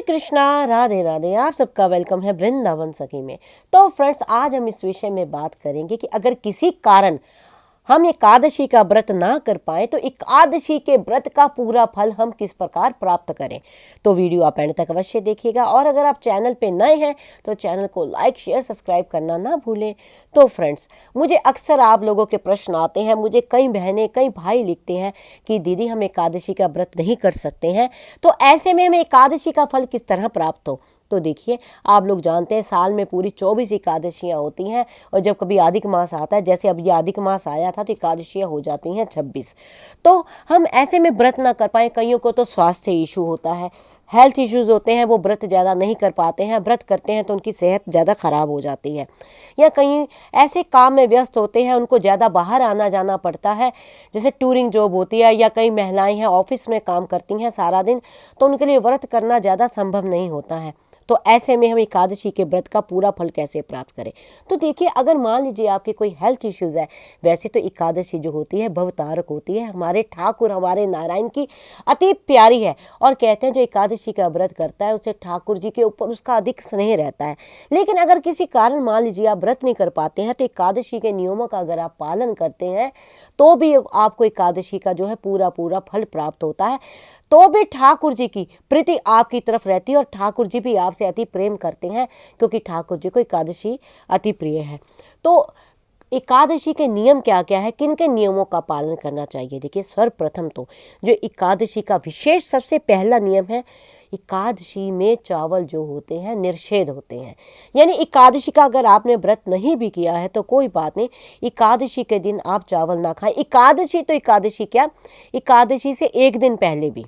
कृष्णा, राधे राधे। आप सबका वेलकम है वृंदावन सखी में। तो फ्रेंड्स, आज हम इस विषय में बात करेंगे कि अगर किसी कारण हम एकादशी का व्रत ना कर पाए तो एकादशी के व्रत का पूरा फल हम किस प्रकार प्राप्त करें। तो वीडियो आप एंड तक अवश्य देखिएगा, और अगर आप चैनल पे नए हैं तो चैनल को लाइक शेयर सब्सक्राइब करना ना भूलें। तो फ्रेंड्स, मुझे अक्सर आप लोगों के प्रश्न आते हैं, मुझे कई बहनें कई भाई लिखते हैं कि दीदी हम एकादशी का व्रत नहीं कर सकते हैं, तो ऐसे में हमें एकादशी का फल किस तरह प्राप्त हो। तो देखिए, आप लोग जानते हैं साल में पूरी 24 एकादशियाँ होती हैं, और जब कभी अधिक मास आता है, जैसे अब ये अधिक मास आया था, तो एकादशियाँ हो जाती हैं 26। तो हम ऐसे में व्रत ना कर पाए, कईयों को तो स्वास्थ्य इशू होता है, हेल्थ इश्यूज़ होते हैं, वो व्रत ज़्यादा नहीं कर पाते हैं, व्रत करते हैं तो उनकी सेहत ज़्यादा ख़राब हो जाती है, या कहीं ऐसे काम में व्यस्त होते हैं, उनको ज़्यादा बाहर आना जाना पड़ता है, जैसे टूरिंग जॉब होती है, या कई महिलाएं हैं ऑफिस में काम करती हैं सारा दिन, तो उनके लिए व्रत करना ज़्यादा संभव नहीं होता है। तो ऐसे में हम एकादशी के व्रत का पूरा फल कैसे प्राप्त करें। तो देखिए, अगर मान लीजिए आपके कोई हेल्थ इश्यूज़ है, वैसे तो एकादशी जो होती है भवतारक होती है, हमारे ठाकुर हमारे नारायण की अति प्यारी है, और कहते हैं जो एकादशी का व्रत करता है उसे ठाकुर जी के ऊपर उसका अधिक स्नेह रहता है। लेकिन अगर किसी कारण मान लीजिए आप व्रत नहीं कर पाते हैं, तो एकादशी के नियमों का अगर आप पालन करते हैं तो भी आपको एकादशी का जो है पूरा फल प्राप्त होता है। तो भी ठाकुर जी की प्रीति आपकी तरफ रहती है, और ठाकुर जी भी आपसे अति प्रेम करते हैं, क्योंकि ठाकुर जी को एकादशी अति प्रिय है। तो एकादशी के नियम क्या क्या है, किन के नियमों का पालन करना चाहिए। देखिए, सर्वप्रथम तो जो एकादशी का विशेष सबसे पहला नियम है, एकादशी में चावल जो होते हैं निषेध होते हैं। यानी एकादशी का अगर आपने व्रत नहीं भी किया है तो कोई बात नहीं, एकादशी के दिन आप चावल ना खाएं। एकादशी तो एकादशी क्या, एकादशी से एक दिन पहले भी,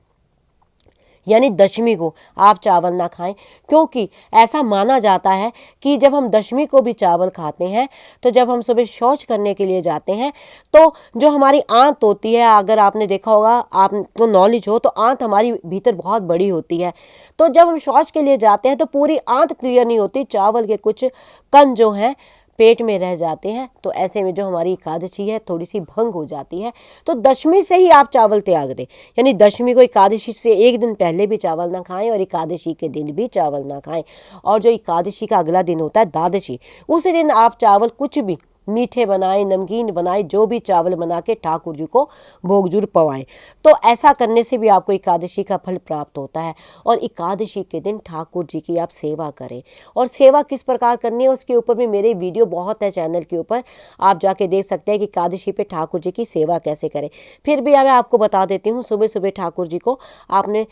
यानी दशमी को आप चावल ना खाएं, क्योंकि ऐसा माना जाता है कि जब हम दशमी को भी चावल खाते हैं, तो जब हम सुबह शौच करने के लिए जाते हैं, तो जो हमारी आंत होती है, अगर आपने देखा होगा, आपको नॉलेज हो, तो आंत हमारी भीतर बहुत बड़ी होती है। तो जब हम शौच के लिए जाते हैं तो पूरी आंत क्लियर नहीं होती, चावल के कुछ कण जो हैं पेट में रह जाते हैं, तो ऐसे में जो हमारी एकादशी है थोड़ी सी भंग हो जाती है। तो दशमी से ही आप चावल त्याग दें, यानी दशमी को एकादशी से एक दिन पहले भी चावल ना खाएं, और एकादशी के दिन भी चावल ना खाएं। और जो एकादशी का अगला दिन होता है द्वादशी, उस दिन आप चावल कुछ भी मीठे बनाएं, नमकीन बनाएं, जो भी चावल बना के ठाकुर जी को भोग जरूर पवाएं। तो ऐसा करने से भी आपको एकादशी का फल प्राप्त होता है। और एकादशी के दिन ठाकुर जी की आप सेवा करें, और सेवा किस प्रकार करनी है उसके ऊपर भी मेरे वीडियो बहुत है चैनल के ऊपर, आप जाके देख सकते हैं कि एकादशी पे ठाकुर जी की सेवा कैसे करें। फिर भी मैं आपको बता देती हूँ, सुबह सुबह ठाकुर जी को आपने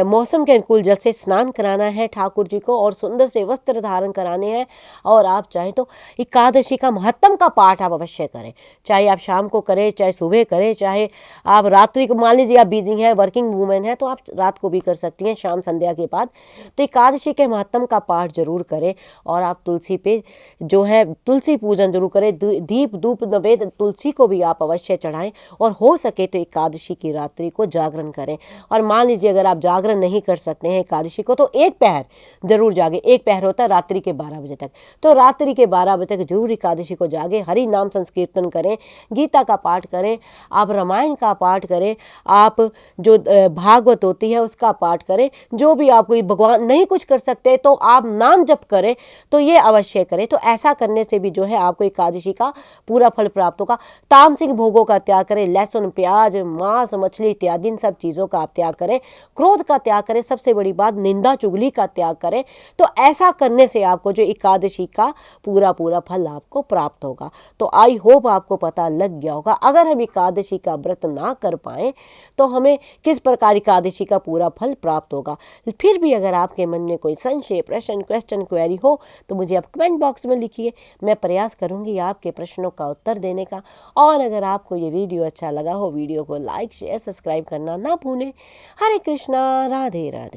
मौसम के अनुकूल जल से स्नान कराना है ठाकुर जी को, और सुंदर से वस्त्र धारण कराने हैं। और आप चाहें तो एकादशी का महत्व का पाठ आप अवश्य करें, चाहे आप शाम को करें, चाहे सुबह करें, चाहे आप रात्रि को, मान लीजिए आप बिजी हैं, वर्किंग वूमेन हैं, तो आप रात को भी कर सकती हैं, शाम संध्या के बाद। तो एकादशी के महत्तम का पाठ जरूर करें, और आप तुलसी पे जो है तुलसी पूजन जरूर करें, दीप धूप नवेद तुलसी को भी आप अवश्य चढ़ाएं, और हो सके तो एकादशी की रात्रि को जागरण करें। और मान लीजिए अगर आप जागरण नहीं कर सकते हैं एकादशी को, तो एक पहर जरूर जागे। एक पहर होता है रात्रि के 12 बजे तक, तो रात्रि के 12 बजे तक जरूर एकादशी को जागे, हरि नाम संकीर्तन करें, गीता का पाठ करें, आप रामायण का पाठ करें, आप जो भागवत होती है उसका पाठ करें। जो भी आप कोई भगवान नहीं कुछ कर सकते तो आप नाम जप करें, तो ये अवश्य करें। तो ऐसा करने से भी जो है आपको एकादशी का पूरा फल प्राप्त होगा। तामसिक भोगों का त्याग करें, लहसुन प्याज मांस मछली इत्यादि इन सब चीज़ों का आप त्याग करें, क्रोध का त्याग करें, सबसे बड़ी बात निंदा चुगली का त्याग करें। तो ऐसा करने से आपको जो एकादशी का पूरा फल आपको प्राप्त होगा। तो आई होप आपको पता लग गया होगा, अगर हम एकादशी का व्रत ना कर पाए तो हमें किस प्रकार एकादशी का पूरा फल प्राप्त होगा। फिर भी अगर आपके मन में कोई संशय, प्रश्न, क्वेश्चन, क्वेरी हो तो मुझे आप कमेंट बॉक्स में लिखिए, मैं प्रयास करूंगी आपके प्रश्नों का उत्तर देने का। और अगर आपको ये वीडियो अच्छा लगा हो, वीडियो को लाइक शेयर सब्सक्राइब करना ना भूलें। हरे कृष्णा, राधे राधे।